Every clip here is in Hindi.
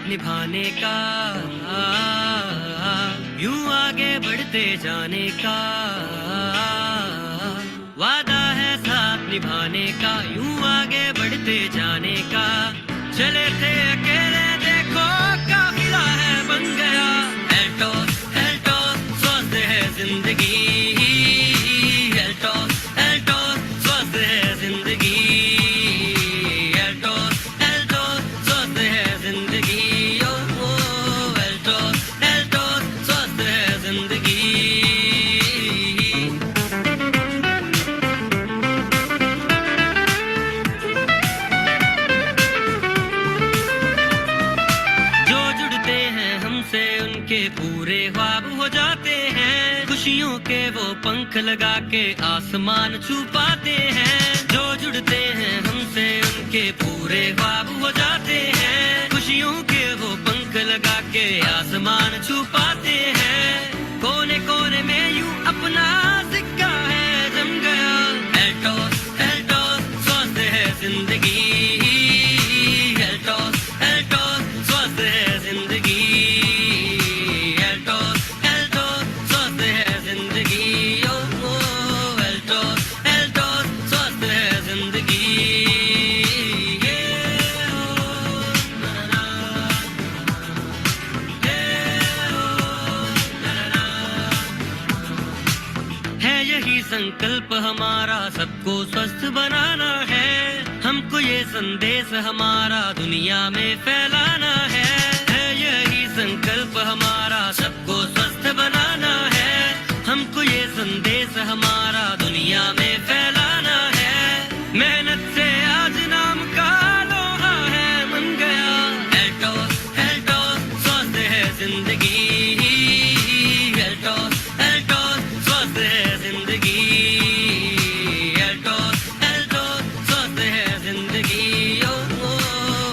निभाने का, यूं आगे बढ़ते जाने का, वादा है साथ निभाने का, यूं आगे बढ़ते जाने का। चले थे अकेले देखो काफिला है बन गया, एल्टोस एल्टोस स्वस्थ है जिंदगी, एल्टोस एल्टोस स्वस्थ है जिंदगी, एल्टोस एल्टोस स्वस्थ है जिंदगी, ओ एल्टोस एल्टोस स्वस्थ है जिंदगी। पूरे ख्वाब हो जाते हैं, खुशियों के वो पंख लगा के आसमान छू पाते हैं। जो जुड़ते हैं हमसे उनके पूरे ख्वाब हो जाते हैं, खुशियों के वो पंख लगा के आसमान छू पाते हैं। कोने कोने में यूं अपना सिक्का है जम गया, एल्टोस एल्टोस स्वस्थ है जिंदगी, एल्टोस एल्टोस स्वस्थ है जिंदगी, संकल्प हमारा सबको स्वस्थ बनाना है, हमको ये संदेश हमारा दुनिया में फैलाना है। यही संकल्प हमारा सबको स्वस्थ बनाना है, हमको ये संदेश हमारा दुनिया में फैलाना है। मेहनत से आज नाम का लोहा है बन गया, एल्टोस एल्टोस स्वस्थ है जिंदगी, एल्टोस एल्टोस स्वस्थ है जिंदगी, एल्टोस एल्टोस स्वस्थ है जिंदगी, ओ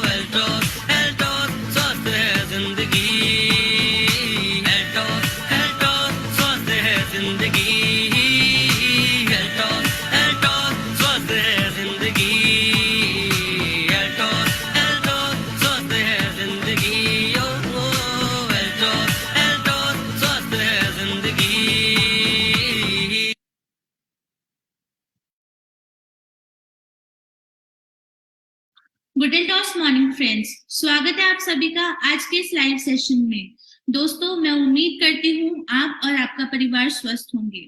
एल्टोस एल्टोस स्वस्थ है जिंदगी, एल्टोस एल्टोस स्वस्थ है जिंदगी, एल्टोस एल्टोस स्वस्थ है जिंदगी, एल्टोस एल्टोस स्वस्थ है जिंदगी, ओ एल्टोस एल्टोस स्वस्थ है जिंदगी। Good and toss morning friends, स्वागत है आप सभी का आज के इस लाइव सेशन में। दोस्तों, मैं उम्मीद करती हूँ आप और आपका परिवार स्वस्थ होंगे।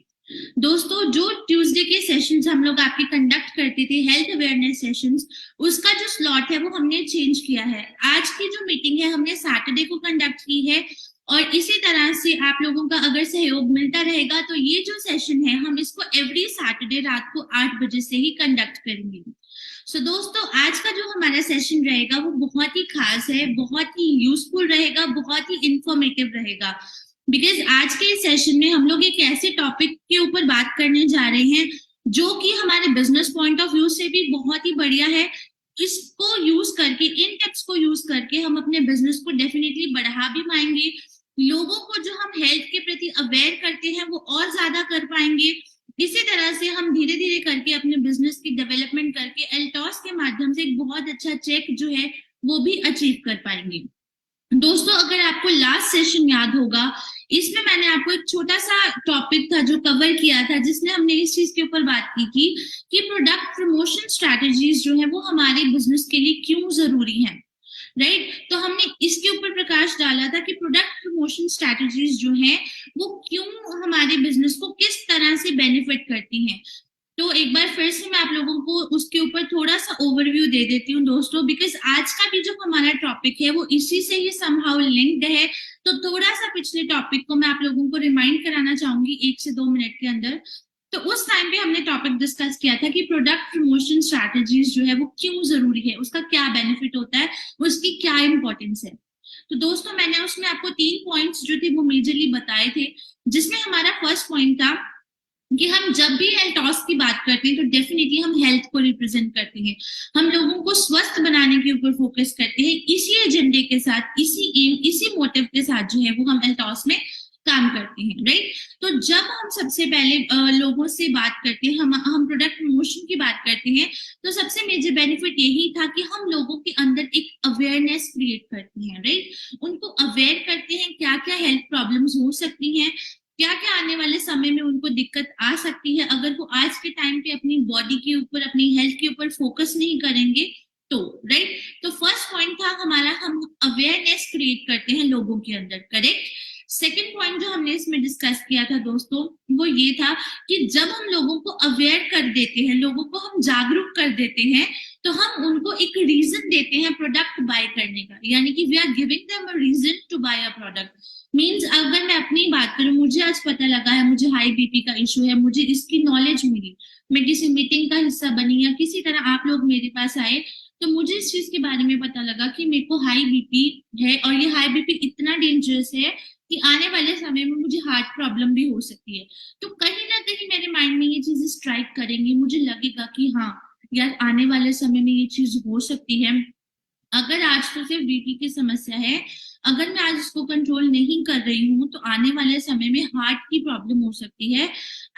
दोस्तों, जो ट्यूसडे के सेशंस हम लोग आपके कंडक्ट करते थे, हेल्थ अवेयरनेस सेशंस, उसका जो स्लॉट है वो हमने चेंज किया है। आज की जो मीटिंग है हमने सैटरडे को कंडक्ट की है, और इसी तरह से आप लोगों का अगर सहयोग मिलता रहेगा तो ये जो सेशन है हम इसको एवरी सैटरडे रात को 8 बजे से ही कंडक्ट करेंगे। सो दोस्तों, आज का जो हमारा सेशन रहेगा वो बहुत ही खास है, बहुत ही यूजफुल रहेगा, बहुत ही इंफॉर्मेटिव रहेगा। बिकॉज आज के इस सेशन में हम लोग एक ऐसे टॉपिक के ऊपर बात करने जा रहे हैं जो कि हमारे बिजनेस पॉइंट ऑफ व्यू से भी बहुत ही बढ़िया है। इसको यूज करके, इन टिप्स को यूज करके हम अपने बिजनेस को डेफिनेटली बढ़ा भी पाएंगे। लोगों को जो हम हेल्थ के प्रति अवेयर करते हैं वो और ज्यादा कर पाएंगे। इसी तरह से हम धीरे धीरे करके अपने बिजनेस की डेवलपमेंट करके एल्टोस के माध्यम से एक बहुत अच्छा चेक जो है वो भी अचीव कर पाएंगे। दोस्तों, अगर आपको लास्ट सेशन याद होगा, इसमें मैंने आपको एक छोटा सा टॉपिक था जो कवर किया था, जिसमें हमने इस चीज के ऊपर बात की थी कि प्रोडक्ट प्रमोशन स्ट्रैटेजीज जो है वो हमारे बिजनेस के लिए क्यों जरूरी है, राइट। तो हमने इसके ऊपर प्रकाश डाला था कि प्रोडक्ट प्रमोशन स्ट्रैटेजीज जो है वो क्यों हमारे बिजनेस को किस तरह से बेनिफिट करती हैं। तो एक बार फिर से मैं आप लोगों को उसके ऊपर थोड़ा सा ओवरव्यू दे देती हूँ दोस्तों, बिकॉज आज का भी जो हमारा टॉपिक है वो इसी से ही समहाउ लिंक्ड है। तो थोड़ा सा पिछले टॉपिक को मैं आप लोगों को रिमाइंड कराना चाहूंगी 1 से 2 मिनट के अंदर। तो उस टाइम पे हमने टॉपिक डिस्कस किया था कि प्रोडक्ट प्रमोशन स्ट्रैटेजीज जो है वो क्यों जरूरी है, उसका क्या बेनिफिट होता है, उसकी क्या इंपॉर्टेंस है। तो दोस्तों, मैंने उसमें आपको 3 पॉइंट्स जो थे वो मेजरली बताए थे, जिसमें हमारा फर्स्ट पॉइंट था कि हम जब भी एल्टोस की बात करते हैं तो डेफिनेटली हम हेल्थ को रिप्रेजेंट करते हैं, हम लोगों को स्वस्थ बनाने के ऊपर फोकस करते हैं। इसी एजेंडे के साथ, इसी एम, इसी मोटिव के साथ जो है वो हम एल्टोस में काम करते हैं, राइट। तो जब हम सबसे पहले लोगों से बात करते हैं, हम प्रोडक्ट प्रमोशन की बात करते हैं, तो सबसे मेजर बेनिफिट यही था कि हम लोगों के अंदर एक अवेयरनेस क्रिएट करते हैं, राइट। उनको अवेयर करते हैं क्या क्या हेल्थ प्रॉब्लम्स हो सकती हैं, क्या क्या आने वाले समय में उनको दिक्कत आ सकती है अगर वो आज के टाइम पे अपनी बॉडी के ऊपर, अपनी हेल्थ के ऊपर फोकस नहीं करेंगे तो, राइट। तो फर्स्ट पॉइंट था हमारा, हम अवेयरनेस क्रिएट करते हैं लोगों के अंदर, करेक्ट। सेकेंड पॉइंट जो हमने इसमें डिस्कस किया था दोस्तों, वो ये था कि जब हम लोगों को अवेयर कर देते हैं, लोगों को हम जागरूक कर देते हैं, तो हम उनको एक रीजन देते हैं प्रोडक्ट बाय करने का, यानी कि we are giving them a reason to buy a product. Means अगर मैं अपनी बात करूं, मुझे आज पता लगा है मुझे हाई बीपी का इशू है, मुझे इसकी नॉलेज मिली, मैं किसी मीटिंग का हिस्सा बनी या किसी तरह आप लोग मेरे पास आए, तो मुझे इस चीज के बारे में पता लगा कि मेरे को हाई बीपी है और ये हाई बीपी इतना डेंजरस है कि आने वाले समय में मुझे हार्ट प्रॉब्लम भी हो सकती है। तो कहीं ना कहीं मेरे माइंड में ये चीजें स्ट्राइक करेंगी, मुझे लगेगा कि हाँ यार आने वाले समय में ये चीज हो सकती है। अगर आज तो सिर्फ बीपी की समस्या है, अगर मैं आज इसको कंट्रोल नहीं कर रही हूँ तो आने वाले समय में हार्ट की प्रॉब्लम हो सकती है।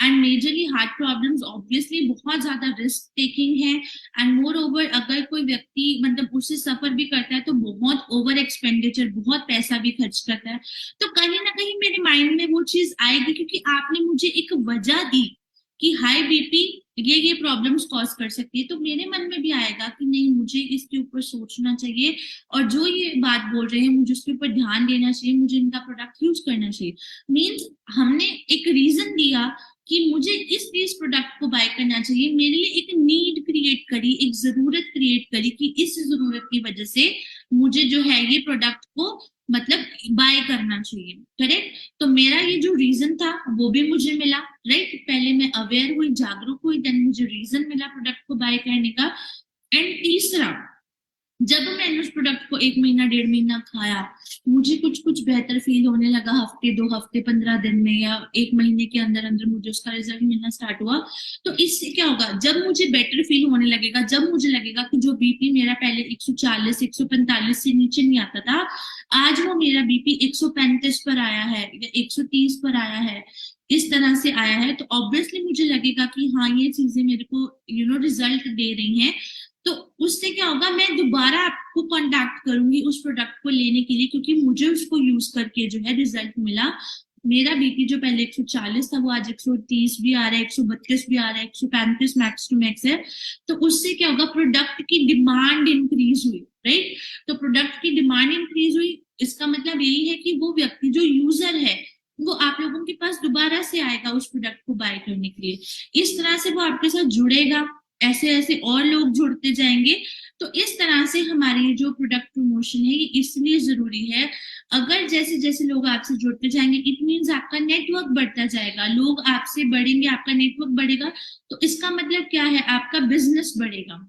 And majorly heart problems obviously बहुत ज्यादा रिस्क टेकिंग है, एंड मोर ओवर अगर कोई व्यक्ति मतलब उससे सफर भी करता है तो बहुत ओवर एक्सपेंडिचर, बहुत पैसा भी खर्च करता है। तो कहीं ना कहीं मेरे माइंड में वो चीज आएगी क्योंकि आपने मुझे एक वजह दी कि हाई बीपी ये प्रॉब्लम्स कॉज कर सकती है, तो मेरे मन में भी आएगा कि नहीं मुझे इसके ऊपर सोचना चाहिए और जो ये बात बोल रहे हैं मुझे उसके ऊपर ध्यान देना चाहिए, मुझे इनका प्रोडक्ट यूज करना चाहिए। मीन्स हमने एक रीजन दिया कि मुझे इस प्रोडक्ट को बाय करना चाहिए, मेरे लिए एक नीड क्रिएट करी, एक जरूरत क्रिएट करी कि इस जरूरत की वजह से मुझे जो है ये प्रोडक्ट को मतलब बाय करना चाहिए, करेक्ट। तो मेरा ये जो रीजन था वो भी मुझे मिला, राइट। पहले मैं अवेयर हुई, जागरूक हुई, देन मुझे रीजन मिला प्रोडक्ट को बाय करने का। एंड तीसरा, जब मैंने उस प्रोडक्ट को 1 महीना 1.5 महीना खाया, मुझे कुछ बेहतर फील होने लगा, हफ्ते 2 हफ्ते 15 दिन में या 1 महीने के अंदर अंदर मुझे उसका रिजल्ट मिलना स्टार्ट हुआ। तो इससे क्या होगा, जब मुझे बेटर फील होने लगेगा, जब मुझे लगेगा कि जो बीपी मेरा पहले 140 145 से नीचे नहीं आता था, आज वो मेरा बीपी 135 पर आया है या 130 पर आया है, इस तरह से आया है, तो ऑब्वियसली मुझे लगेगा कि हाँ ये चीजें मेरे को रिजल्ट दे रही हैं। तो उससे क्या होगा, मैं दोबारा आपको कांटेक्ट करूंगी उस प्रोडक्ट को लेने के लिए, क्योंकि मुझे उसको यूज करके जो है रिजल्ट मिला। मेरा बीपी जो पहले 140 था वो आज 130 भी आ रहा है, 132 भी आ रहा है, 135 मैक्स टू मैक्स है। तो उससे क्या होगा, प्रोडक्ट की डिमांड इंक्रीज हुई, राइट। तो प्रोडक्ट की डिमांड इंक्रीज हुई, इसका मतलब यही है कि वो व्यक्ति जो यूजर है वो आप लोगों के पास दोबारा से आएगा उस प्रोडक्ट को बाय करने के लिए। इस तरह से वो आपके साथ जुड़ेगा, ऐसे ऐसे और लोग जुड़ते जाएंगे। तो इस तरह से हमारी जो प्रोडक्ट प्रमोशन है ये इसलिए जरूरी है। अगर जैसे जैसे लोग आपसे जुड़ते जाएंगे, इट मीन्स आपका नेटवर्क बढ़ता जाएगा, लोग आपसे बढ़ेंगे, आपका नेटवर्क बढ़ेगा, तो इसका मतलब क्या है, आपका बिजनेस बढ़ेगा,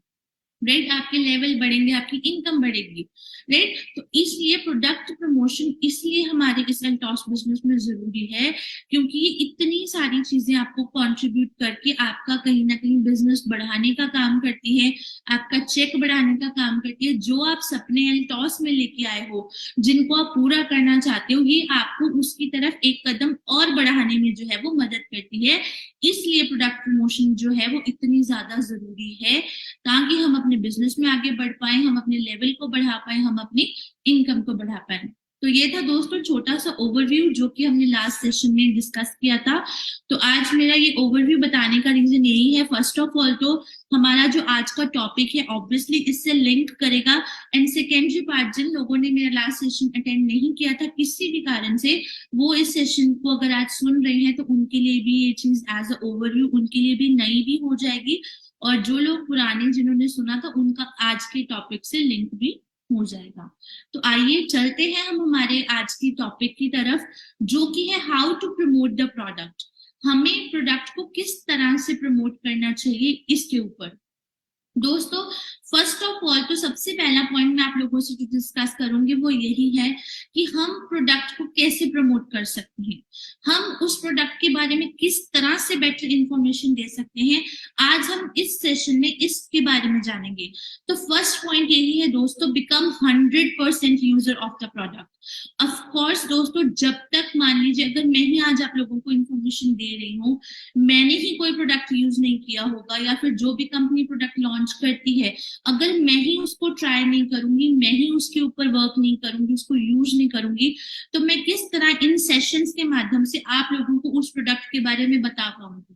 राइट। आपके लेवल बढ़ेंगे, आपकी इनकम बढ़ेगी, राइट। तो इसलिए प्रोडक्ट प्रमोशन इसलिए हमारे इस एल्टॉस बिजनेस में जरूरी है, क्योंकि ये इतनी सारी चीजें आपको कंट्रीब्यूट करके आपका कहीं ना कहीं बिजनेस बढ़ाने का काम करती है, आपका चेक बढ़ाने का काम करती है। जो आप सपने एल्टॉस में लेके आए हो, जिनको आप पूरा करना चाहते हो, ये आपको उसकी तरफ एक कदम और बढ़ाने में जो है वो मदद करती है। इसलिए प्रोडक्ट प्रमोशन जो है वो इतनी ज्यादा जरूरी है, ताकि हम अपने बिजनेस में आगे बढ़ पाए, हम अपने लेवल को बढ़ा पाए, हम अपनी इनकम को बढ़ा पाए। तो ये था दोस्तों छोटा सा ओवरव्यू जो कि हमने लास्ट सेशन में डिस्कस किया था। तो आज मेरा ये ओवरव्यू बताने का रीजन यही है, फर्स्ट ऑफ ऑल तो हमारा जो आज का टॉपिक है ऑब्वियसली इससे लिंक करेगा। एंड सेकेंडरी पार्ट, जिन लोगों ने मेरा लास्ट सेशन अटेंड नहीं किया था किसी भी कारण से, वो इस सेशन को अगर आज सुन रहे हैं तो उनके लिए भी ये चीज एज अ ओवरव्यू उनके लिए भी नई भी हो जाएगी, और जो लोग पुराने जिन्होंने सुना था उनका आज के टॉपिक से लिंक भी हो जाएगा। तो आइए चलते हैं हम हमारे आज की टॉपिक की तरफ, जो कि है how to promote the product. हमें प्रोडक्ट को किस तरह से प्रमोट करना चाहिए इसके ऊपर। दोस्तों फर्स्ट ऑफ ऑल तो सबसे पहला पॉइंट मैं आप लोगों से जो डिस्कस करूंगी वो यही है कि हम प्रोडक्ट को कैसे प्रमोट कर सकते हैं, हम उस प्रोडक्ट के बारे में किस तरह से बेटर इंफॉर्मेशन दे सकते हैं। आज हम इस सेशन में इसके बारे में जानेंगे। तो फर्स्ट पॉइंट यही है दोस्तों, become 100% user of the product. Of course दोस्तों, जब तक मान लीजिए अगर मैं ही आज आप लोगों को इंफॉर्मेशन दे रही हूँ, मैंने ही कोई प्रोडक्ट यूज नहीं किया होगा या फिर जो भी कंपनी प्रोडक्ट लॉन्च करती है, अगर मैं ही उसको ट्राई नहीं करूंगी, मैं ही उसके ऊपर वर्क नहीं करूंगी, उसको यूज नहीं करूंगी, तो मैं किस तरह इन सेशंस के माध्यम से आप लोगों को उस प्रोडक्ट के बारे में बता पाऊंगी।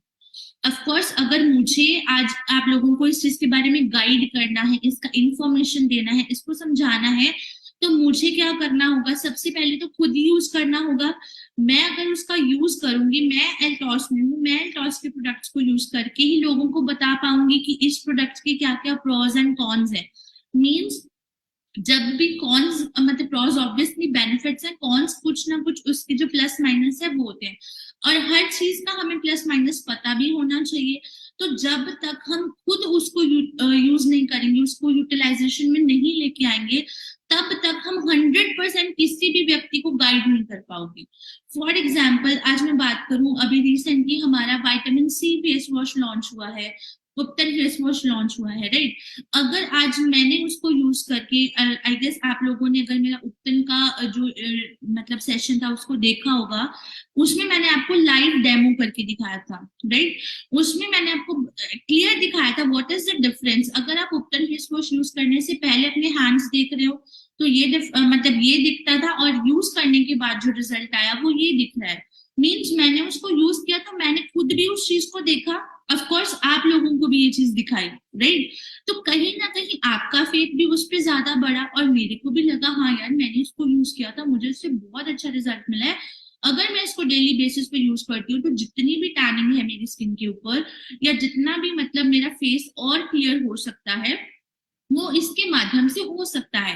ऑफ कोर्स अगर मुझे आज आप लोगों को इस चीज के बारे में गाइड करना है, इसका इंफॉर्मेशन देना है, इसको समझाना है, तो मुझे क्या करना होगा, सबसे पहले तो खुद यूज करना होगा। मैं अगर उसका यूज करूंगी, मैं एल्टॉस में हूँ, मैं एल्टॉस के प्रोडक्ट्स को यूज करके ही लोगों को बता पाऊंगी कि इस प्रोडक्ट के क्या क्या प्रोज एंड कॉन्स है। मीन्स जब भी कॉन्स मतलब प्रोज ऑब्वियसली बेनिफिट्स हैं, कॉन्स कुछ ना कुछ उसके जो प्लस माइनस है वो होते हैं, और हर चीज का हमें प्लस माइनस पता भी होना चाहिए। तो जब तक हम खुद उसको यूज नहीं करेंगे, उसको यूटिलाइजेशन में नहीं लेके आएंगे, तब तक हम 100% किसी भी व्यक्ति को गाइड नहीं कर पाओगे। फॉर एग्जाम्पल आज मैं बात करूं, अभी रिसेंटली हमारा vitamin C face wash launch हुआ है, उपटन फेस वॉश लॉन्च हुआ है, राइट। अगर आज मैंने उसको यूज करके, आई गेस आप लोगों ने अगर मेरा उपटन का जो मतलब सेशन था उसको देखा होगा, उसमें मैंने आपको लाइव डेमो करके दिखाया था, राइट। उसमें मैंने आपको क्लियर दिखाया था व्हाट इज द डिफरेंस। अगर आप उपटन फेस वॉश यूज करने से पहले अपने हैंड्स देख रहे हो तो ये मतलब ये दिखता था, और यूज करने के बाद जो रिजल्ट आया वो ये दिख रहा है। मीन्स मैंने उसको यूज किया तो मैंने खुद भी उस चीज को देखा, ऑफ कोर्स आप लोगों को भी ये चीज दिखाई, राइट। तो कहीं ना कहीं आपका फेथ भी उस पर ज्यादा बढ़ा, और मेरे को भी लगा हाँ यार मैंने इसको यूज किया था, मुझे इससे बहुत अच्छा रिजल्ट मिला है। अगर मैं इसको डेली बेसिस पे यूज करती हूँ तो जितनी भी टैनिंग है मेरी स्किन के ऊपर, या जितना भी मतलब मेरा फेस और क्लियर हो सकता है, वो इसके माध्यम से हो सकता है।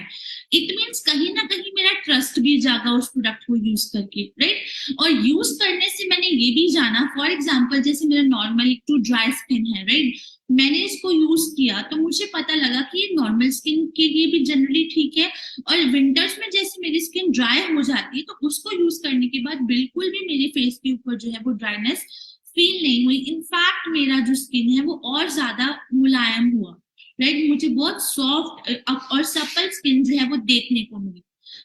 इट मीन्स कहीं ना कहीं मेरा ट्रस्ट भी जागा उस प्रोडक्ट को यूज करके, राइट। और यूज करने से मैंने ये भी जाना, फॉर एग्जांपल जैसे मेरा नॉर्मल टू ड्राई स्किन है, राइट, मैंने इसको यूज किया तो मुझे पता लगा कि ये नॉर्मल स्किन के लिए भी जनरली ठीक है, और विंटर्स में जैसे मेरी स्किन ड्राई हो जाती है तो उसको यूज करने के बाद बिल्कुल भी मेरे फेस के ऊपर जो है वो ड्राइनेस फील नहीं हुई। इनफैक्ट मेरा जो स्किन है वो और ज्यादा मुलायम हुआ, राइट। मुझे बहुत सॉफ्ट और सपल स्किन जो है वो देखने को मिली,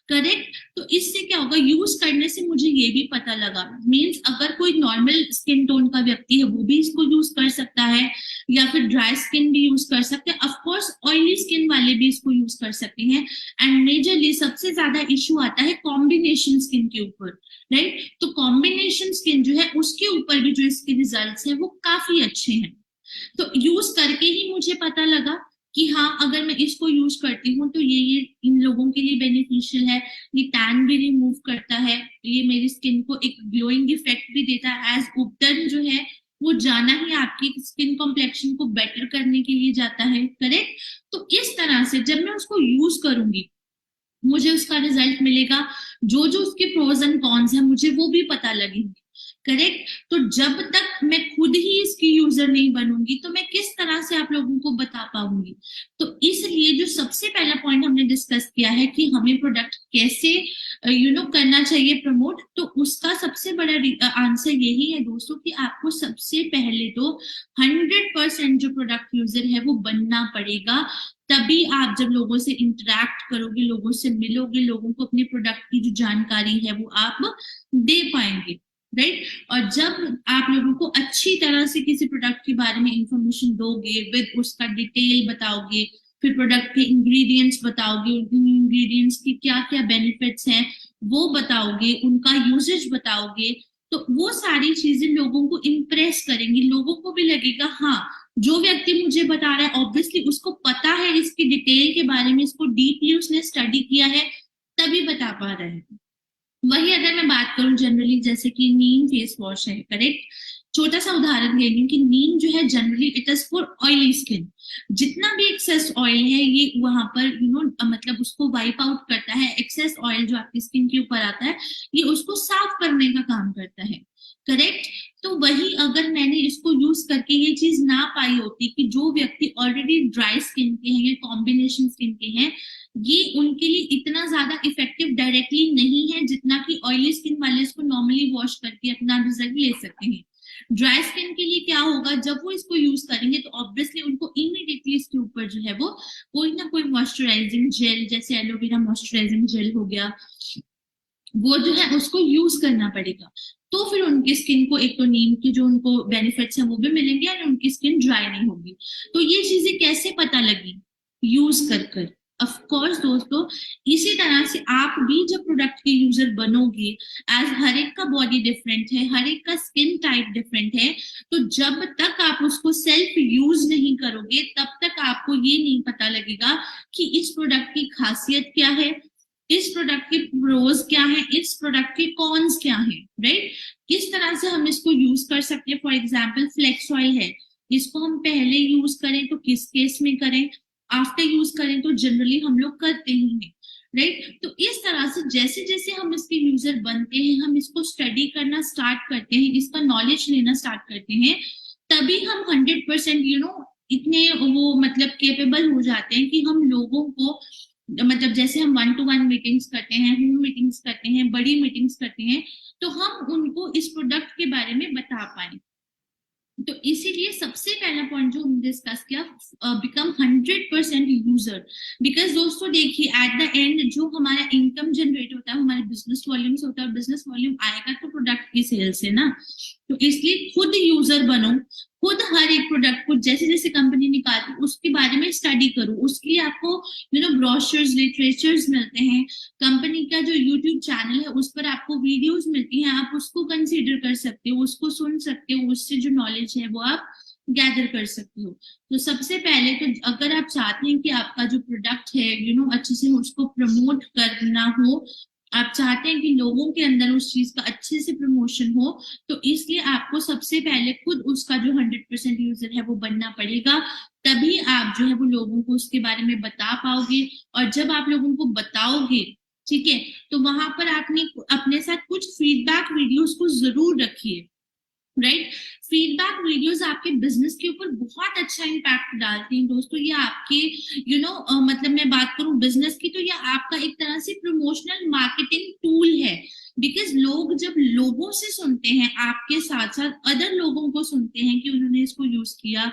करेक्ट। तो इससे क्या होगा, यूज करने से मुझे ये भी पता लगा, मीन्स अगर कोई नॉर्मल स्किन टोन का व्यक्ति है वो भी इसको यूज कर सकता है, या फिर ड्राई स्किन भी यूज कर सकते हैं, ऑफकोर्स ऑयली स्किन वाले भी इसको यूज कर सकते हैं। एंड मेजरली सबसे ज्यादा इशू आता है कॉम्बिनेशन स्किन के ऊपर, राइट। तो कॉम्बिनेशन स्किन जो है उसके ऊपर भी जो इसके रिजल्ट्स है वो काफी अच्छे हैं। तो यूज करके ही मुझे पता लगा कि हाँ अगर मैं इसको यूज करती हूँ तो ये इन लोगों के लिए बेनिफिशियल है, ये टैन भी रिमूव करता है, ये मेरी स्किन को एक ग्लोइंग इफेक्ट भी देता है। एज उपटन जो है वो जाना ही आपकी स्किन कॉम्प्लेक्शन को बेटर करने के लिए जाता है, करेक्ट। तो इस तरह से जब मैं उसको यूज करूंगी मुझे उसका रिजल्ट मिलेगा, जो जो उसके प्रोज एंड कॉन्स है मुझे वो भी पता लगेंगे, करेक्ट। तो जब तक मैं खुद ही इसकी यूजर नहीं बनूंगी तो मैं किस तरह से आप लोगों को बता पाऊंगी। तो इसलिए जो सबसे पहला पॉइंट हमने डिस्कस किया है कि हमें प्रोडक्ट कैसे करना चाहिए प्रमोट, तो उसका सबसे बड़ा आंसर यही है दोस्तों कि आपको सबसे पहले तो 100% जो प्रोडक्ट यूजर है वो बनना पड़ेगा। तभी आप जब लोगों से इंटरेक्ट करोगे, लोगों से मिलोगे, लोगों को अपने प्रोडक्ट की जो जानकारी है वो आप दे पाएंगे, राइट। और जब आप लोगों को अच्छी तरह से किसी प्रोडक्ट के बारे में इंफॉर्मेशन दोगे, विद उसका डिटेल बताओगे, फिर प्रोडक्ट के इंग्रेडिएंट्स बताओगे, उन इंग्रेडिएंट्स की क्या क्या बेनिफिट्स हैं वो बताओगे, उनका यूजेज बताओगे, तो वो सारी चीजें लोगों को इम्प्रेस करेंगी। लोगों को भी लगेगा हाँ जो व्यक्ति मुझे बता रहा है ऑब्वियसली उसको पता है इसकी डिटेल के बारे में, इसको डीपली उसने स्टडी किया है तभी बता पा रहे हैं। वही अगर मैं बात करूं जनरली जैसे कि नीम फेस वॉश है, करेक्ट, छोटा सा उदाहरण दे रही हूँ कि नीम जो है generally it is for oily skin. जितना भी एक्सेस ऑयल है ये वहां पर मतलब उसको वाइप आउट करता है, एक्सेस ऑयल जो आपकी स्किन के ऊपर आता है ये उसको साफ करने का काम करता है, करेक्ट। तो वही अगर मैंने इसको यूज करके ये चीज ना पाई होती कि जो व्यक्ति ऑलरेडी ड्राई स्किन के हैं या कॉम्बिनेशन स्किन के हैं, ये उनके लिए इतना ज्यादा इफेक्टिव डायरेक्टली नहीं है जितना कि ऑयली स्किन वाले इसको नॉर्मली वॉश करके अपना रिजल्ट ले सकते हैं। ड्राई स्किन के लिए क्या होगा, जब वो इसको यूज करेंगे तो ऑब्वियसली उनको इमीडिएटली इसके ऊपर जो है वो कोई ना कोई मॉइस्चराइजिंग जेल, जैसे एलोवेरा मॉइस्चराइजिंग जेल हो गया, वो जो है उसको यूज करना पड़ेगा। तो फिर उनकी स्किन को एक तो नीम की जो उनको बेनिफिट्स हैं वो भी मिलेंगे और उनकी स्किन ड्राई नहीं होगी। तो ये चीजें कैसे पता लगी, यूज कर कर। ऑफ कोर्स दोस्तों, इसी तरह से आप भी जब प्रोडक्ट के यूजर बनोगे, एज हर एक का बॉडी डिफरेंट है, हर एक का स्किन टाइप डिफरेंट है, तो जब तक आप उसको सेल्फ यूज नहीं करोगे तब तक आपको ये नहीं पता लगेगा कि इस प्रोडक्ट की खासियत क्या है, इस प्रोडक्ट के प्रोज क्या है, इस प्रोडक्ट के कॉन्स क्या है, राइट। किस तरह से हम इसको यूज कर सकते हैं। फॉर एग्जाम्पल फ्लेक्स ऑयल है, इसको हम पहले यूज करें तो किस केस में करें, आफ्टर यूज करें तो जनरली हम लोग करते ही हैं, राइट। तो इस तरह से जैसे जैसे हम इसके यूजर बनते हैं, हम इसको स्टडी करना स्टार्ट करते हैं, इसका नॉलेज लेना स्टार्ट करते हैं, तभी हम 100% इतने वो मतलब केपेबल हो जाते हैं कि हम लोगों को मतलब जैसे हम 1-to-1 मीटिंग्स करते हैं, होम मीटिंग्स करते हैं, बड़ी मीटिंग्स करते हैं, तो हम उनको इस प्रोडक्ट के बारे में बता पाए। तो इसीलिए सबसे पहला पॉइंट जो हमने डिस्कस किया, बिकम 100% यूजर। बिकॉज दोस्तों देखिए, एट द एंड जो हमारा इनकम जनरेट होता है हमारे बिजनेस वॉल्यूम से होता है, बिजनेस वॉल्यूम आएगा तो प्रोडक्ट की सेल से ना। तो इसलिए खुद यूजर बनो, खुद हर एक प्रोडक्ट को जैसे जैसे कंपनी निकालती है उसके बारे में स्टडी करो। उसके लिए आपको ब्रोशर्स, लिटरेचर्स मिलते हैं, कंपनी का जो यूट्यूब चैनल है उस पर आपको वीडियोस मिलती हैं, आप उसको कंसीडर कर सकते हो, उसको सुन सकते हो, उससे जो नॉलेज है वो आप गैदर कर सकते हो। तो सबसे पहले तो अगर आप चाहते हैं कि आपका जो प्रोडक्ट है अच्छे से उसको प्रमोट करना हो, आप चाहते हैं कि लोगों के अंदर उस चीज का अच्छे से प्रमोशन हो, तो इसलिए आपको सबसे पहले खुद उसका जो 100% यूजर है वो बनना पड़ेगा। तभी आप जो है वो लोगों को उसके बारे में बता पाओगे। और जब आप लोगों को बताओगे, ठीक है, तो वहां पर आपने अपने साथ कुछ फीडबैक वीडियोस को जरूर रखिए, राइट। फीडबैक वीडियोस आपके बिजनेस के ऊपर बहुत अच्छा इम्पैक्ट डालते हैं दोस्तों। ये आपके मतलब मैं बात करूं बिजनेस की, तो ये आपका एक तरह से प्रमोशनल मार्केटिंग टूल है। बिकॉज लोग जब लोगों से सुनते हैं, आपके साथ साथ अदर लोगों को सुनते हैं कि उन्होंने इसको यूज किया,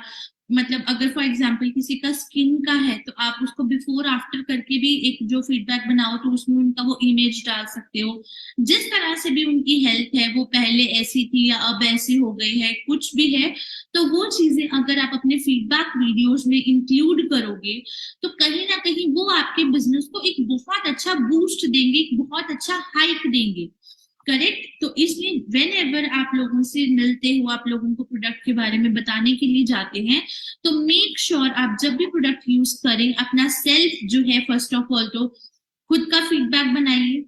मतलब अगर फॉर एग्जांपल किसी का स्किन का है तो आप उसको बिफोर आफ्टर करके भी एक जो फीडबैक बनाओ तो उसमें उनका वो इमेज डाल सकते हो। जिस तरह से भी उनकी हेल्थ है, वो पहले ऐसी थी या अब ऐसी हो गई है, कुछ भी है, तो वो चीजें अगर आप अपने फीडबैक वीडियोस में इंक्लूड करोगे तो कहीं ना कहीं वो आपके बिजनेस को एक बहुत अच्छा बूस्ट देंगे, एक बहुत अच्छा हाइक देंगे, करेक्ट। तो इसलिए व्हेन एवर आप लोगों से मिलते हो, आप लोगों को प्रोडक्ट के बारे में बताने के लिए जाते हैं, तो मेक श्योर आप जब भी प्रोडक्ट यूज करें अपना सेल्फ जो है फर्स्ट ऑफ ऑल तो खुद का फीडबैक बनाइए,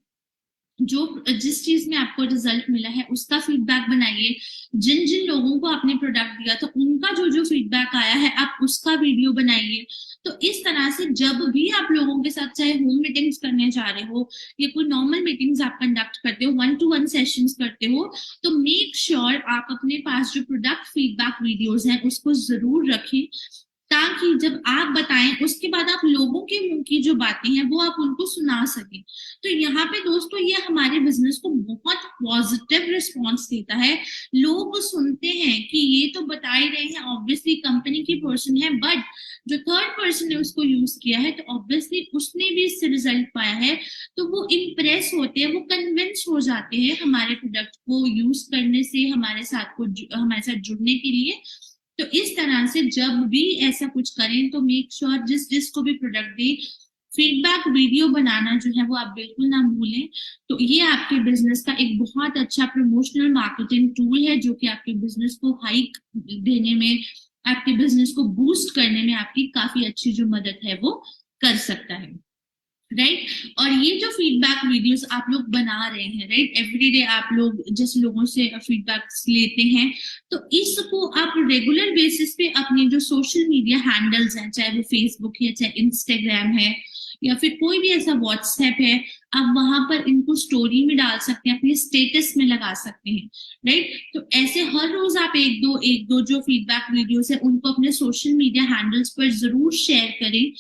जो जिस चीज में आपको रिजल्ट मिला है उसका फीडबैक बनाइए, जिन जिन लोगों को आपने प्रोडक्ट दिया था उनका जो जो फीडबैक आया है आप उसका वीडियो बनाइए। तो इस तरह से जब भी आप लोगों के साथ चाहे होम मीटिंग्स करने जा रहे हो या कोई नॉर्मल मीटिंग्स आप कंडक्ट करते हो, 1-to-1 सेशंस करते हो, तो मेक श्योर आप अपने पास जो प्रोडक्ट फीडबैक वीडियोस हैं उसको जरूर रखें, ताकि जब आप बताएं उसके बाद आप लोगों के मुंह की जो बातें हैं वो आप उनको सुना सकें। तो यहाँ पे दोस्तों ये हमारे बिजनेस को बहुत पॉजिटिव रिस्पॉन्स देता है। लोग सुनते हैं कि ये तो बता ही रहे हैं, ऑब्वियसली कंपनी की पर्सन है, बट जो थर्ड पर्सन ने उसको यूज किया है तो ऑब्वियसली उसने भी इससे रिजल्ट पाया है, तो वो इम्प्रेस होते हैं, वो कन्विंस हो जाते हैं हमारे प्रोडक्ट को यूज करने से, हमारे साथ जुड़ने के लिए। तो इस तरह से जब भी ऐसा कुछ करें तो मेक श्योर जिसको भी प्रोडक्ट दे, फीडबैक वीडियो बनाना जो है वो आप बिल्कुल ना भूलें। तो ये आपके बिजनेस का एक बहुत अच्छा प्रमोशनल मार्केटिंग टूल है जो कि आपके बिजनेस को हाइक देने में, आपके बिजनेस को बूस्ट करने में आपकी काफी अच्छी जो मदद है वो कर सकता है, राइट। और ये जो फीडबैक वीडियोस आप लोग बना रहे हैं, राइट, एवरीडे आप लोग जिस लोगों से फीडबैक लेते हैं, तो इसको आप रेगुलर बेसिस पे अपने जो सोशल मीडिया हैंडल्स हैं, चाहे वो फेसबुक है, चाहे इंस्टाग्राम है, या फिर कोई भी ऐसा व्हाट्सएप है, आप वहां पर इनको स्टोरी में डाल सकते हैं, अपने स्टेटस में लगा सकते हैं, राइट। तो ऐसे हर रोज आप एक दो जो फीडबैक वीडियोस है उनको अपने सोशल मीडिया हैंडल्स पर जरूर शेयर करें,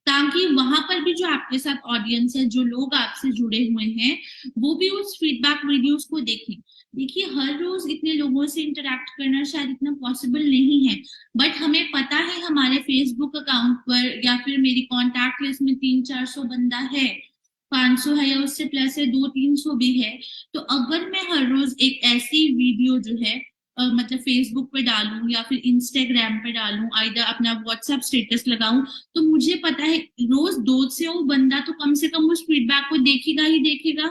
ताकि वहां पर भी जो आपके साथ ऑडियंस है, जो लोग आपसे जुड़े हुए हैं, वो भी उस फीडबैक वीडियोस को देखें। देखिए, हर रोज इतने लोगों से इंटरेक्ट करना शायद इतना पॉसिबल नहीं है, बट हमें पता है हमारे फेसबुक अकाउंट पर या फिर मेरी कॉन्टैक्ट लिस्ट में 300-400 बंदा है, 500 है या उससे प्लस है, 200-300 भी है। तो अगर मैं हर रोज एक ऐसी वीडियो जो है मतलब फेसबुक पे डालूं या फिर इंस्टाग्राम पे डालूं, आइदर अपना व्हाट्सएप स्टेटस लगाऊं, तो मुझे पता है रोज 200 बंदा तो कम से कम उस फीडबैक को देखेगा ही देखेगा,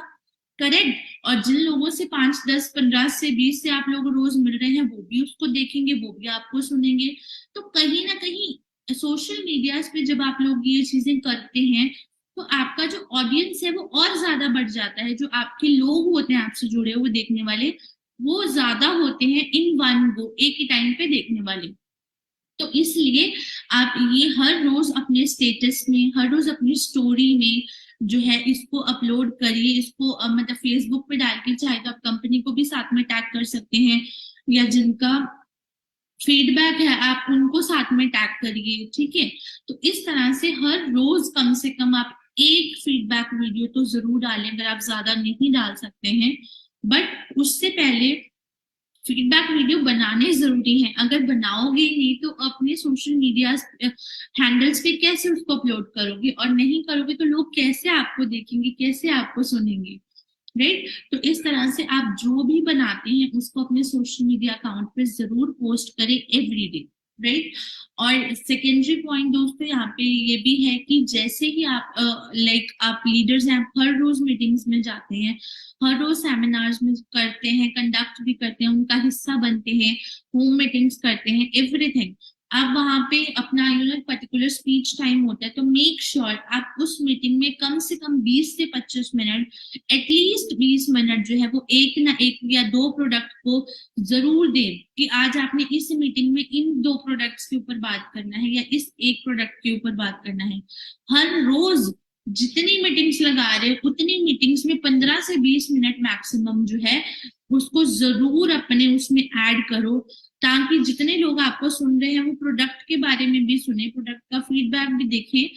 करेक्ट। और जिन लोगों से 5, 10, 15 से 20 से आप लोग रोज मिल रहे हैं, वो भी उसको देखेंगे, वो भी आपको सुनेंगे। तो कहीं ना कहीं सोशल मीडिया पे जब आप लोग ये चीजें करते हैं, तो आपका जो ऑडियंस है वो और ज्यादा बढ़ जाता है, जो आपके लोग होते हैं आपसे जुड़े हुए देखने वाले, वो ज्यादा होते हैं इन वन गो, एक ही टाइम पे देखने वाले। तो इसलिए आप ये हर रोज अपने स्टेटस में, हर रोज अपनी स्टोरी में जो है इसको अपलोड करिए, इसको मतलब फेसबुक पे डाल के, चाहे तो आप कंपनी को भी साथ में टैग कर सकते हैं, या जिनका फीडबैक है आप उनको साथ में टैग करिए, ठीक है। तो इस तरह से हर रोज कम से कम आप एक फीडबैक वीडियो तो जरूर डालें, अगर आप ज्यादा नहीं डाल सकते हैं, बट उससे पहले फीडबैक वीडियो बनाने जरूरी है। अगर बनाओगे नहीं तो अपने सोशल मीडिया हैंडल्स पे कैसे उसको अपलोड करोगे, और नहीं करोगे तो लोग कैसे आपको देखेंगे, कैसे आपको सुनेंगे, राइट। तो इस तरह से आप जो भी बनाते हैं उसको अपने सोशल मीडिया अकाउंट पे जरूर पोस्ट करें एवरीडे, राइट। और सेकेंडरी पॉइंट दोस्तों यहाँ पे ये भी है कि जैसे ही आप आप लीडर्स हैं, आप हर रोज मीटिंग्स में जाते हैं, हर रोज सेमिनार्स में करते हैं, कंडक्ट भी करते हैं, उनका हिस्सा बनते हैं, होम मीटिंग्स करते हैं, एवरीथिंग। आप वहां पे अपना पर्टिकुलर स्पीच टाइम होता है, तो मेक श्योर आप उस मीटिंग में कम से कम 20 से 25 मिनट, एटलीस्ट 20 मिनट जो है वो एक ना एक या दो प्रोडक्ट को जरूर दें, कि आज आपने इस मीटिंग में इन 2 प्रोडक्ट्स के ऊपर बात करना है या इस एक प्रोडक्ट के ऊपर बात करना है। हर रोज जितनी मीटिंग्स लगा रहे हो उतनी मीटिंग्स में 15 से 20 मिनट मैक्सिमम जो है उसको जरूर अपने उसमें ऐड करो, ताकि जितने लोग आपको सुन रहे हैं वो प्रोडक्ट के बारे में भी सुने, प्रोडक्ट का फीडबैक भी देखें।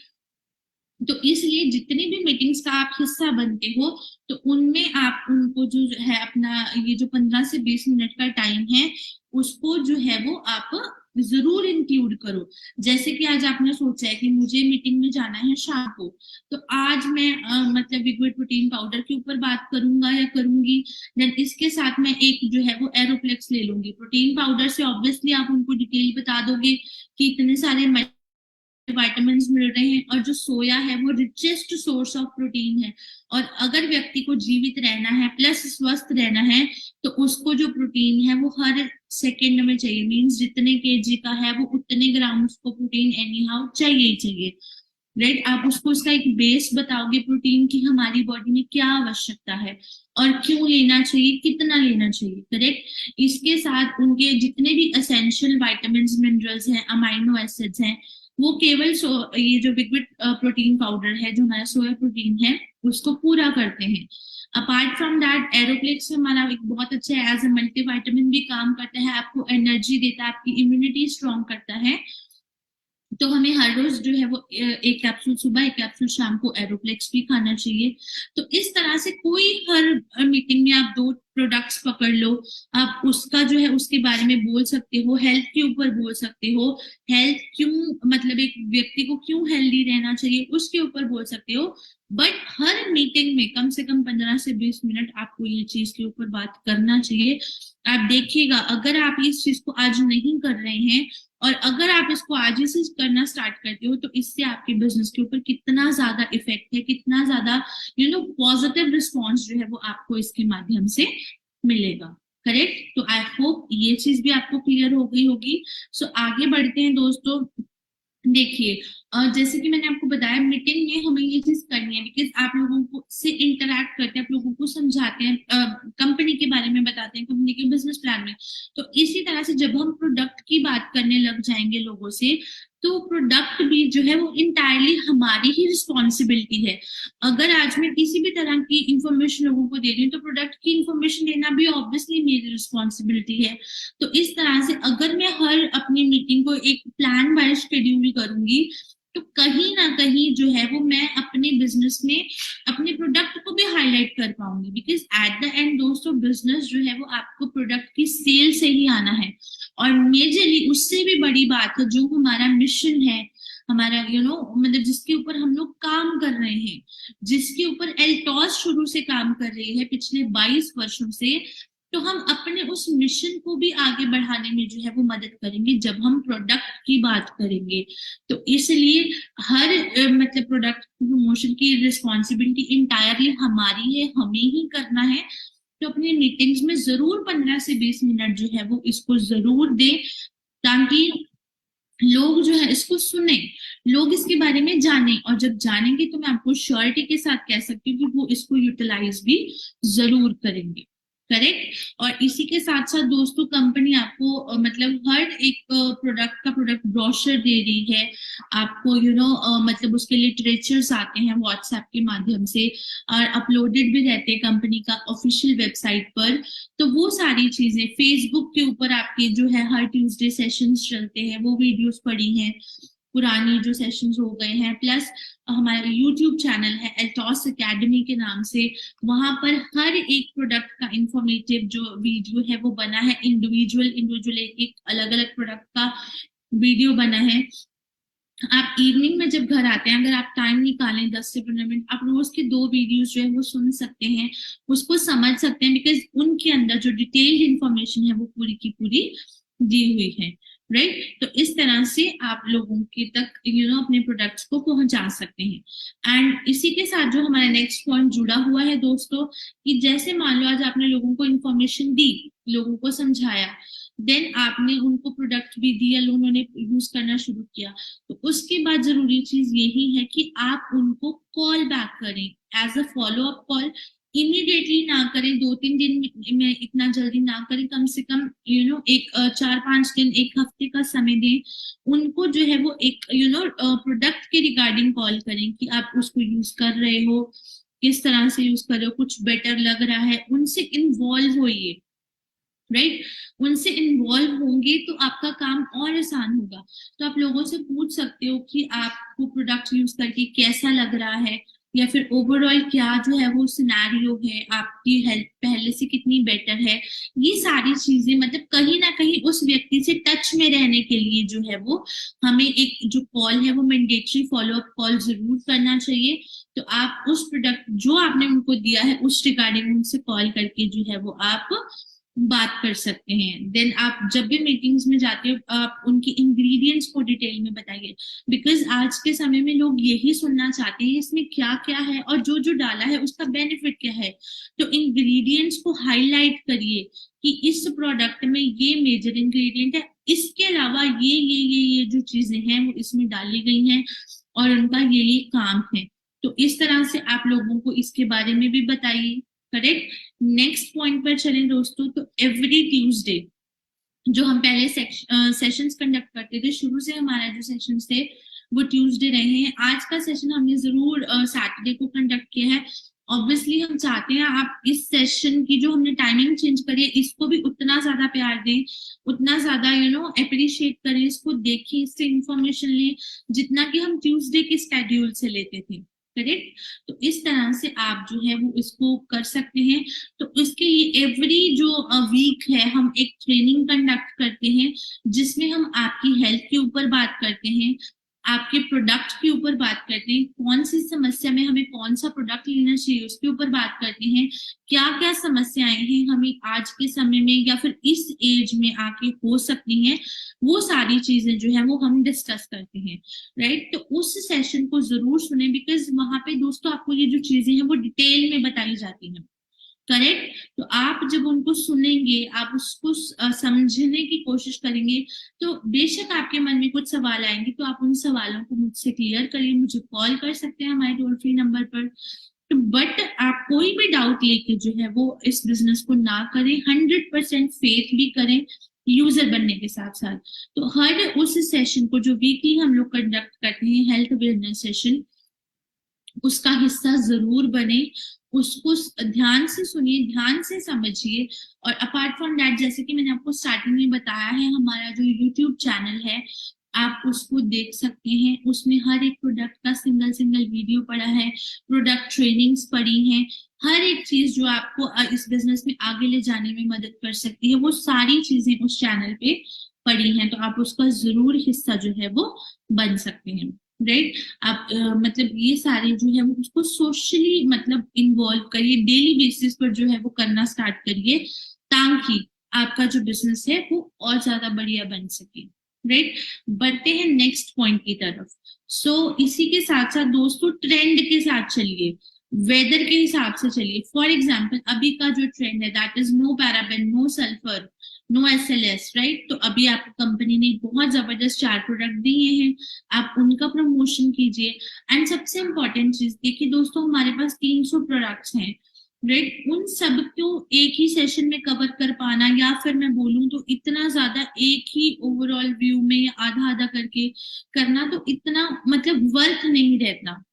तो इसलिए जितनी भी मीटिंग्स का आप हिस्सा बनते हो, तो उनमें आप उनको जो है अपना ये जो 15 से 20 मिनट का टाइम है उसको जो है वो आप जरूर इंक्लूड करो। जैसे कि आज आपने सोचा है कि मुझे मीटिंग में जाना है शाम को, तो आज मैं मतलब लिक्विड प्रोटीन पाउडर के ऊपर बात करूंगा या करूंगी, देन इसके साथ मैं एक जो है वो एरोप्लेक्स ले लूंगी। प्रोटीन पाउडर से ऑब्वियसली आप उनको डिटेल बता दोगे कि इतने सारे विटामिन मिल रहे हैं, और जो सोया है वो रिचेस्ट सोर्स ऑफ प्रोटीन है, और अगर व्यक्ति को जीवित रहना है प्लस स्वस्थ रहना है तो उसको जो प्रोटीन है वो हर सेकेंड में चाहिए, मींस जितने केजी का है वो उतने ग्राम उसको प्रोटीन एनी हाउ चाहिए ही चाहिए, राइट। आप उसको उसका एक बेस बताओगे प्रोटीन की, हमारी बॉडी में क्या आवश्यकता है और क्यों लेना चाहिए, कितना लेना चाहिए, करेक्ट। इसके साथ उनके जितने भी एसेंशियल विटामिन मिनरल्स हैं, अमाइनो एसिड्स हैं, वो केवल ये जो लिक्विड प्रोटीन पाउडर है, जो हमारा सोया प्रोटीन है, उसको पूरा करते हैं। अपार्ट फ्रॉम दैट एरोप्लेक्स हमारा एक बहुत अच्छा एज ए मल्टीविटामिन भी काम करता है, आपको एनर्जी देता है, आपकी इम्यूनिटी स्ट्रॉन्ग करता है। तो हमें हर रोज जो है वो एक कैप्सूल सुबह, एक कैप्सूल शाम को एरोप्लेक्स भी खाना चाहिए। तो इस तरह से कोई हर मीटिंग में आप 2 प्रोडक्ट्स पकड़ लो, आप उसका जो है उसके बारे में बोल सकते हो, हेल्थ के ऊपर बोल सकते हो, हेल्थ क्यों मतलब एक व्यक्ति को क्यों हेल्दी रहना चाहिए उसके ऊपर बोल सकते हो। बट हर मीटिंग में कम से कम 15 से 20 मिनट आपको ये चीज के ऊपर बात करना चाहिए। आप देखिएगा अगर आप इस चीज को आज नहीं कर रहे हैं, और अगर आप इसको आज ही से करना स्टार्ट करते हो, तो इससे आपके बिजनेस के ऊपर कितना ज्यादा इफेक्ट है, कितना ज्यादा पॉजिटिव रिस्पॉन्स जो है वो आपको इसके माध्यम से मिलेगा, करेक्ट। तो आई होप ये चीज भी आपको क्लियर हो गई होगी। सो आगे बढ़ते हैं दोस्तों। देखिए जैसे कि मैंने आपको बताया, मीटिंग में हमें ये चीज करनी है, बिकॉज आप लोगों को से इंटरैक्ट करते हैं, आप लोगों को समझाते हैं, कंपनी के बारे में बताते हैं, कंपनी के बिजनेस प्लान में। तो इसी तरह से जब हम प्रोडक्ट की बात करने लग जाएंगे लोगों से, तो प्रोडक्ट भी जो है वो इंटायरली हमारी ही रिस्पॉन्सिबिलिटी है। अगर आज मैं किसी भी तरह की इंफॉर्मेशन लोगों को दे रही हूँ तो प्रोडक्ट की इंफॉर्मेशन देना भी ऑब्वियसली मेरी रिस्पॉन्सिबिलिटी है। तो इस तरह से अगर मैं हर अपनी मीटिंग को एक प्लान बाय शेड्यूल करूंगी तो कहीं ना कहीं जो है वो मैं अपने बिजनेस में अपने प्रोडक्ट को भी हाईलाइट कर पाऊंगी। बिकॉज एट द एंड दोस्तों बिजनेस जो है वो आपको प्रोडक्ट की सेल से ही आना है। और मेजरली उससे भी बड़ी बात है जो हमारा मिशन है, हमारा मतलब जिसके ऊपर हम लोग काम कर रहे हैं, जिसके ऊपर एल्टॉस शुरू से काम कर रही है पिछले 22 वर्षों से, तो हम अपने उस मिशन को भी आगे बढ़ाने में जो है वो मदद करेंगे जब हम प्रोडक्ट की बात करेंगे। तो इसलिए हर मतलब प्रोडक्ट प्रमोशन की रिस्पॉन्सिबिलिटी इंटायरली हमारी है, हमें ही करना है। तो अपनी मीटिंग्स में जरूर 15 से 20 मिनट जो है वो इसको जरूर दें ताकि लोग जो है इसको सुने, लोग इसके बारे में जाने। और जब जानेंगे तो मैं आपको श्योरिटी के साथ कह सकती हूँ कि वो इसको यूटिलाइज भी जरूर करेंगे। करेक्ट। और इसी के साथ साथ दोस्तों कंपनी आपको मतलब हर एक प्रोडक्ट ब्रोशर दे रही है आपको, मतलब उसके लिटरेचर्स आते हैं व्हाट्सएप के माध्यम से और अपलोडेड भी रहते हैं कंपनी का ऑफिशियल वेबसाइट पर। तो वो सारी चीजें फेसबुक के ऊपर आपके जो है हर ट्यूसडे सेशंस चलते हैं, वो वीडियोस पड़ी हैं, पुरानी जो सेशंस हो गए हैं। प्लस हमारा यूट्यूब चैनल है एल्टॉस एकेडमी के नाम से, वहां पर हर एक प्रोडक्ट का इंफॉर्मेटिव जो वीडियो है वो बना है, इंडिविजुअल एक अलग अलग प्रोडक्ट का वीडियो बना है। आप इवनिंग में जब घर आते हैं, अगर आप टाइम निकालें 10 से 15 मिनट, आप रोज के 2 वीडियोस जो है वो सुन सकते हैं, उसको समझ सकते हैं, बिकॉज उनके अंदर जो डिटेल्ड इंफॉर्मेशन है वो पूरी की पूरी दी हुई है। राइट। तो इस तरह से आप लोगों के तक अपने प्रोडक्ट्स को पहुंचा सकते हैं। एंड इसी के साथ जो हमारा नेक्स्ट पॉइंट जुड़ा हुआ है दोस्तों, कि जैसे मान लो आज आपने लोगों को इंफॉर्मेशन दी, लोगों को समझाया, देन आपने उनको प्रोडक्ट भी दिया, उन्होंने यूज करना शुरू किया, तो उसके बाद जरूरी चीज यही है कि आप उनको कॉल बैक करें as a follow up call. Immediately ना करें, 2-3 दिन में इतना जल्दी ना करें, कम से कम एक 4-5 दिन, 1 हफ्ते का समय दें उनको, जो है वो एक प्रोडक्ट के रिगार्डिंग कॉल करें कि आप उसको यूज कर रहे हो, किस तरह से यूज कर रहे हो, कुछ बेटर लग रहा है, उनसे इन्वॉल्व होइए। राइट। उनसे इन्वॉल्व होंगे तो आपका काम और आसान होगा। तो आप लोगों से पूछ सकते हो कि आपको प्रोडक्ट यूज करके कैसा लग रहा है, या फिर ओवरऑल क्या जो है वो सिनेरियो है, आपकी हेल्थ पहले से कितनी बेटर है। ये सारी चीजें मतलब कहीं ना कहीं उस व्यक्ति से टच में रहने के लिए जो है वो हमें एक जो कॉल है वो मैंडेटरी फॉलोअप कॉल जरूर करना चाहिए। तो आप उस प्रोडक्ट जो आपने उनको दिया है उस रिगार्डिंग उनसे कॉल करके जो है वो आप बात कर सकते हैं। देन आप जब भी मीटिंग्स में जाते हो आप उनकी इंग्रेडिएंट्स को डिटेल में बताइए, बिकॉज आज के समय में लोग यही सुनना चाहते हैं इसमें क्या क्या है और जो जो डाला है उसका बेनिफिट क्या है। तो इंग्रेडिएंट्स को हाईलाइट करिए कि इस प्रोडक्ट में ये मेजर इंग्रेडिएंट है, इसके अलावा ये जो चीजें हैं वो इसमें डाली गई हैं और उनका ये काम है। तो इस तरह से आप लोगों को इसके बारे में भी बताइए। करेक्ट। नेक्स्ट पॉइंट पर चलें दोस्तों, तो एवरी ट्यूसडे जो हम पहले सेशंस कंडक्ट करते थे, शुरू से हमारा जो सेशंस थे वो ट्यूसडे रहे हैं। आज का सेशन हमने जरूर सैटरडे को कंडक्ट किया है। ऑब्वियसली हम चाहते हैं आप इस सेशन की जो हमने टाइमिंग चेंज करी है इसको भी उतना ज्यादा प्यार दें, उतना ज्यादा अप्रिशिएट करें, इसको देखें, इससे इंफॉर्मेशन लें जितना कि हम ट्यूसडे के स्केड्यूल से लेते थे। करेक्ट। तो इस तरह से आप जो है वो इसको कर सकते हैं। तो इसके लिए एवरी जो वीक है हम एक ट्रेनिंग कंडक्ट करते हैं जिसमें हम आपकी हेल्थ के ऊपर बात करते हैं, आपके प्रोडक्ट के ऊपर बात करते हैं, कौन सी समस्या में हमें कौन सा प्रोडक्ट लेना चाहिए उसके ऊपर बात करते हैं, क्या क्या समस्याएं हैं हमें आज के समय में या फिर इस एज में आके हो सकती हैं, वो सारी चीजें जो है वो हम डिस्कस करते हैं। राइट। तो उस सेशन को जरूर सुने, बिकॉज वहां पे दोस्तों आपको ये जो चीजें हैं वो डिटेल में बताई जाती हैं। करेक्ट। तो आप जब उनको सुनेंगे, आप उसको समझने की कोशिश करेंगे, तो बेशक आपके मन में कुछ सवाल आएंगे, तो आप उन सवालों को मुझसे क्लियर करिए, मुझे कॉल कर सकते हैं हमारे टोल फ्री नंबर पर। तो बट आप कोई भी डाउट लेके जो है वो इस बिजनेस को ना करें, 100% फेथ भी करें, यूजर बनने के साथ साथ। तो हर उस सेशन को जो वीकली हम लोग कंडक्ट करते हैं, हेल्थ अवेयरनेस सेशन, उसका हिस्सा जरूर बने, उसको ध्यान से सुनिए, ध्यान से समझिए। और अपार्ट फ्रॉम दैट, जैसे कि मैंने आपको स्टार्टिंग में बताया है, हमारा जो यूट्यूब चैनल है आप उसको देख सकते हैं, उसमें हर एक प्रोडक्ट का सिंगल सिंगल वीडियो पड़ा है, प्रोडक्ट ट्रेनिंग्स पड़ी हैं, हर एक चीज जो आपको इस बिजनेस में आगे ले जाने में मदद कर सकती है, वो सारी चीजें उस चैनल पे पड़ी हैं। तो आप उसका जरूर हिस्सा जो है वो बन सकते हैं, राइट। आप मतलब ये सारे जो है वो उसको सोशली मतलब इन्वॉल्व करिए, डेली बेसिस पर जो है वो करना स्टार्ट करिए, ताकि आपका जो बिजनेस है वो और ज्यादा बढ़िया बन सके, राइट। बढ़ते हैं नेक्स्ट पॉइंट की तरफ। इसी के साथ साथ दोस्तों ट्रेंड के साथ चलिए, वेदर के हिसाब से चलिए। फॉर एग्जाम्पल अभी का जो ट्रेंड है that is no paraben, no sulphur, no SLS, right. तो अभी आपको कंपनी ने बहुत जबरदस्त 4 प्रोडक्ट दिए हैं, आप उनका प्रमोशन कीजिए। एंड सबसे इंपॉर्टेंट चीज देखिए दोस्तों, हमारे पास 300 प्रोडक्ट्स हैं, राइट। उन सब को एक ही सेशन में कवर कर पाना, या फिर मैं बोलूं तो इतना ज्यादा एक ही ओवरऑल व्यू में या आधा आधा करके करना, तो इतना मतलब वर्थ नहीं रहता,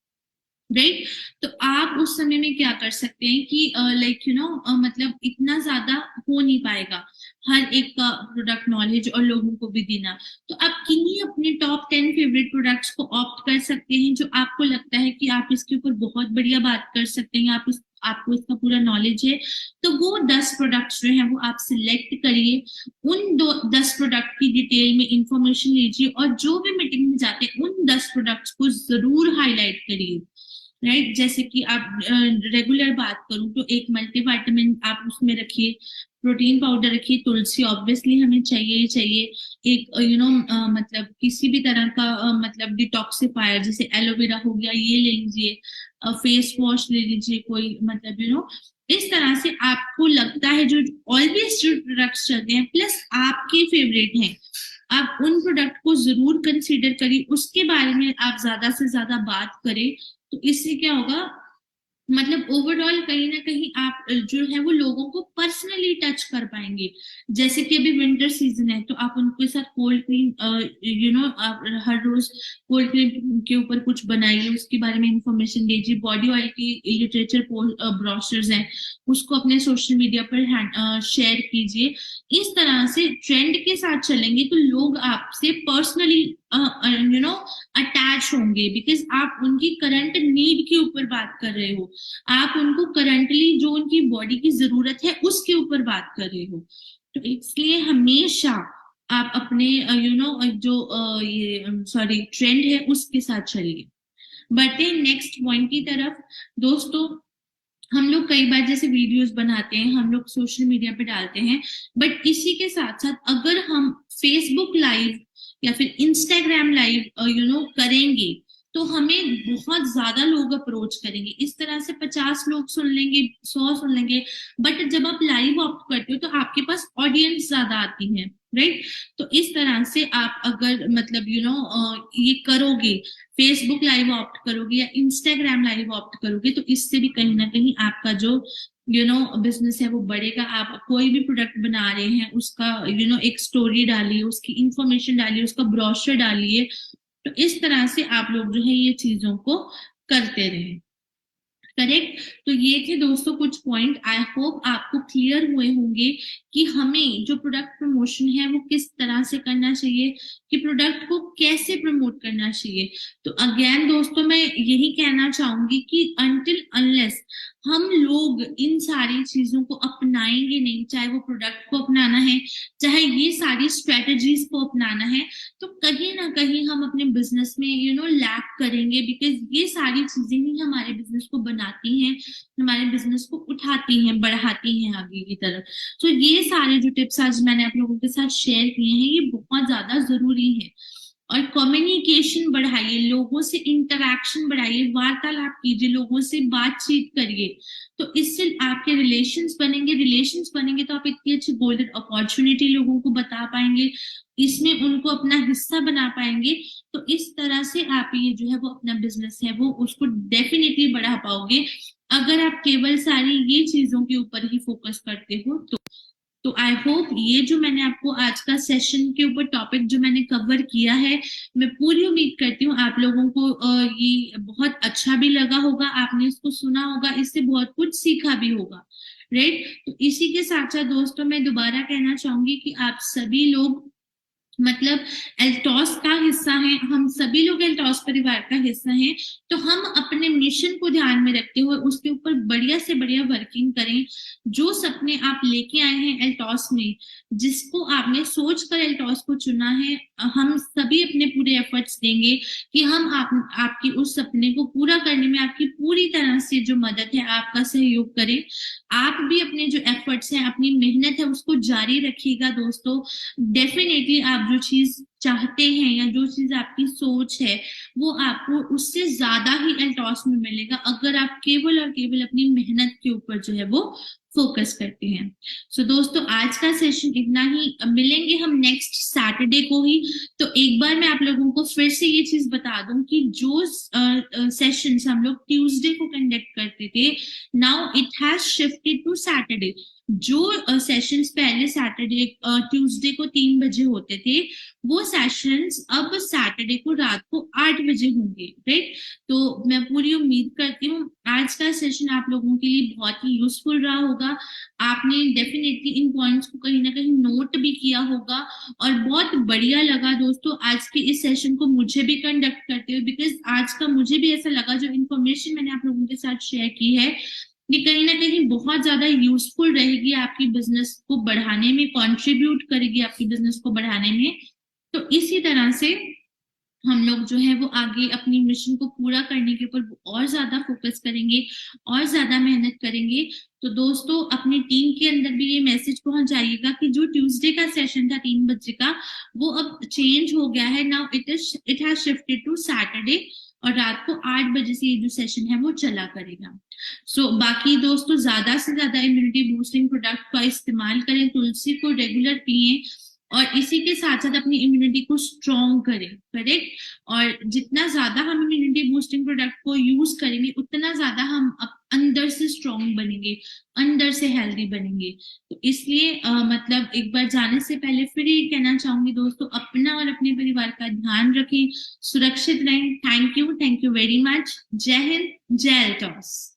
राइट। तो आप उस समय में क्या कर सकते हैं कि लाइक यू नो मतलब इतना ज्यादा हो नहीं पाएगा हर एक का प्रोडक्ट नॉलेज और लोगों को भी देना। तो आप किन्हीं अपने टॉप 10 फेवरेट प्रोडक्ट्स को ऑप्ट कर सकते हैं, जो आपको लगता है कि आप इसके ऊपर बहुत बढ़िया बात कर सकते हैं, आपको इसका पूरा नॉलेज है। तो वो 10 प्रोडक्ट्स जो है वो आप सिलेक्ट करिए, उन 10 प्रोडक्ट की डिटेल में इंफॉर्मेशन लीजिए, और जो भी मीटिंग में जाते हैं उन 10 प्रोडक्ट्स को जरूर हाईलाइट करिए, राइट। जैसे कि आप रेगुलर बात करूं तो एक मल्टीविटामिन आप उसमें रखिए, प्रोटीन पाउडर रखिए, तुलसी ऑब्वियसली हमें चाहिए ही चाहिए, एक मतलब किसी भी तरह का मतलब डिटॉक्सिफायर जैसे एलोवेरा हो गया ये ले लीजिए, फेस वॉश ले लीजिए कोई, मतलब इस तरह से आपको लगता है जो ऑलवेज जो प्रोडक्ट्स चलते हैं प्लस आपके फेवरेट हैं, आप उन प्रोडक्ट को जरूर कंसीडर करिए, उसके बारे में आप ज्यादा से ज्यादा बात करें। तो इससे क्या होगा, मतलब ओवरऑल कहीं ना कहीं आप जो है वो लोगों को पर्सनली टच कर पाएंगे। जैसे कि अभी विंटर सीजन है तो आप उनके साथ कोल्ड क्रीम आप हर रोज कोल्ड क्रीम के ऊपर कुछ बनाइए, उसके बारे में इंफॉर्मेशन दीजिए। बॉडी ऑयल की लिटरेचर ब्रोशर्स हैं उसको अपने सोशल मीडिया पर शेयर कीजिए। इस तरह से ट्रेंड के साथ चलेंगे तो लोग आपसे पर्सनली अटैच होंगे, बिकॉज आप उनकी करंट नीड के ऊपर बात कर रहे हो, आप उनको करंटली जो उनकी बॉडी की जरूरत है उसके ऊपर बात कर रहे हो। तो इसलिए हमेशा आप अपने ये ट्रेंड है उसके साथ चलिए। बढ़ते हैं नेक्स्ट पॉइंट की तरफ। दोस्तों हम लोग कई बार जैसे वीडियोस बनाते हैं, हम लोग सोशल मीडिया पे डालते हैं, बट इसी के साथ साथ अगर हम फेसबुक लाइव या फिर इंस्टाग्राम लाइव करेंगे तो हमें बहुत ज्यादा लोग अप्रोच करेंगे। इस तरह से 50 लोग सुन लेंगे, 100 सुन लेंगे, बट जब आप लाइव ऑप्ट करते हो तो आपके पास ऑडियंस ज्यादा आती है, राइट। तो इस तरह से आप अगर मतलब ये करोगे, फेसबुक लाइव ऑप्ट करोगे या इंस्टाग्राम लाइव ऑप्ट करोगे, तो इससे भी कहीं ना कहीं आपका जो बिजनेस है वो बढ़ेगा। आप कोई भी प्रोडक्ट बना रहे हैं उसका एक स्टोरी डालिए, उसकी इंफॉर्मेशन डालिए, उसका ब्रोशर डालिए। तो इस तरह से आप लोग जो है ये चीजों को करते रहे, करेक्ट। तो ये थे दोस्तों कुछ पॉइंट, आई होप आपको क्लियर हुए होंगे कि हमें जो प्रोडक्ट प्रमोशन है वो किस तरह से करना चाहिए, कि प्रोडक्ट को कैसे प्रमोट करना चाहिए। तो अगेन दोस्तों मैं यही कहना चाहूंगी कि अनटिल अनलेस हम लोग इन सारी चीजों को अपनाएंगे नहीं, चाहे वो प्रोडक्ट को अपनाना है, चाहे ये सारी स्ट्रेटजीज को अपनाना है, तो कहीं ना कहीं हम अपने बिजनेस में लैक करेंगे, बिकॉज ये सारी चीजें ही हमारे बिजनेस को बनाती हैं, हमारे बिजनेस को उठाती हैं, बढ़ाती हैं आगे की तरफ। तो ये सारे जो टिप्स आज मैंने आप लोगों के साथ शेयर किए हैं ये बहुत ज्यादा जरूरी है। और कम्युनिकेशन बढ़ाइए, लोगों से इंटरेक्शन बढ़ाइए, वार्तालाप कीजिए, लोगों से बातचीत करिए, तो इससे आपके रिलेशंस बनेंगे तो आप इतनी अच्छी गोल्डन अपॉर्चुनिटी लोगों को बता पाएंगे, इसमें उनको अपना हिस्सा बना पाएंगे। तो इस तरह से आप ये जो है वो अपना बिजनेस है वो उसको डेफिनेटली बढ़ा पाओगे, अगर आप केवल सारी ये चीजों के ऊपर ही फोकस करते हो तो। तो आई होप ये जो मैंने आपको आज का सेशन के ऊपर टॉपिक जो मैंने कवर किया है, मैं पूरी उम्मीद करती हूँ आप लोगों को ये बहुत अच्छा भी लगा होगा, आपने इसको सुना होगा, इससे बहुत कुछ सीखा भी होगा, राइट। तो इसी के साथ साथ दोस्तों मैं दोबारा कहना चाहूंगी कि आप सभी लोग मतलब एल्टॉस का हिस्सा है, हम सभी लोग एल्टॉस परिवार का हिस्सा हैं, तो हम अपने मिशन को ध्यान में रखते हुए उसके ऊपर बढ़िया से बढ़िया वर्किंग करें। जो सपने आप लेके आए हैं एल्टॉस में, जिसको आपने सोच कर एल्टॉस को चुना है, हम सभी अपने पूरे एफर्ट्स देंगे कि हम आपकी उस सपने को पूरा करने में आपकी पूरी तरह से जो मदद है, आपका सहयोग करें। आप भी अपने जो एफर्ट्स हैं, अपनी मेहनत है, उसको जारी रखिएगा दोस्तों। डेफिनेटली आप जो चीज चाहते हैं या जो चीज आपकी सोच है, वो आपको उससे ज्यादा ही एल्टॉस में मिलेगा, अगर आप केवल और केवल अपनी मेहनत के ऊपर जो है वो फोकस करते हैं। सो दोस्तों आज का सेशन इतना ही, मिलेंगे हम नेक्स्ट सैटरडे को ही। तो एक बार मैं आप लोगों को फिर से ये चीज बता दूं कि जो सेशंस हम लोग ट्यूसडे को कंडक्ट करते थे, now it has shifted to Saturday. जो सेशंस पहले सैटरडे ट्यूसडे को 3 बजे होते थे, वो सेशंस अब सैटरडे को रात को 8 बजे होंगे, राइट। तो मैं पूरी उम्मीद करती हूँ आज का सेशन आप लोगों के लिए बहुत ही यूजफुल रहा होगा। आपने डेफिनेटली इन पॉइंट्स को कहीं ना कहीं नोट भी किया होगा, और बहुत बढ़िया लगा दोस्तों आज के इस सेशन को मुझे भी कंडक्ट करते हुए, बिकॉज आज का मुझे भी ऐसा लगा जो इन्फॉर्मेशन मैंने आप लोगों के साथ शेयर की है, ये कहीं ना कहीं बहुत ज्यादा यूजफुल रहेगी, आपकी बिजनेस को बढ़ाने में कंट्रीब्यूट करेगी, आपकी बिजनेस को बढ़ाने में। तो इसी तरह से हम लोग जो है वो आगे अपनी मिशन को पूरा करने के ऊपर और ज्यादा फोकस करेंगे और ज्यादा मेहनत करेंगे। तो दोस्तों अपनी टीम के अंदर भी ये मैसेज पहुंचाइएगा कि जो ट्यूसडे का सेशन था 3 बजे का, वो अब चेंज हो गया है, now it has shifted to Saturday, और रात को 8 बजे से ये जो सेशन है वो चला करेगा। सो बाकी दोस्तों ज्यादा से ज्यादा इम्यूनिटी बूस्टिंग प्रोडक्ट का इस्तेमाल करें, तुलसी को रेगुलर पिएं, और इसी के साथ साथ अपनी इम्यूनिटी को स्ट्रॉन्ग करें, करेक्ट। और जितना ज्यादा हम इम्यूनिटी बूस्टिंग प्रोडक्ट को यूज करेंगे, उतना ज्यादा हम अंदर से स्ट्रॉन्ग बनेंगे, अंदर से हेल्दी बनेंगे। तो इसलिए मतलब एक बार जाने से पहले फिर ये कहना चाहूंगी दोस्तों, अपना और अपने परिवार का ध्यान रखें, सुरक्षित रहें। Thank you very much. जय हिंद, जय एल्टॉस।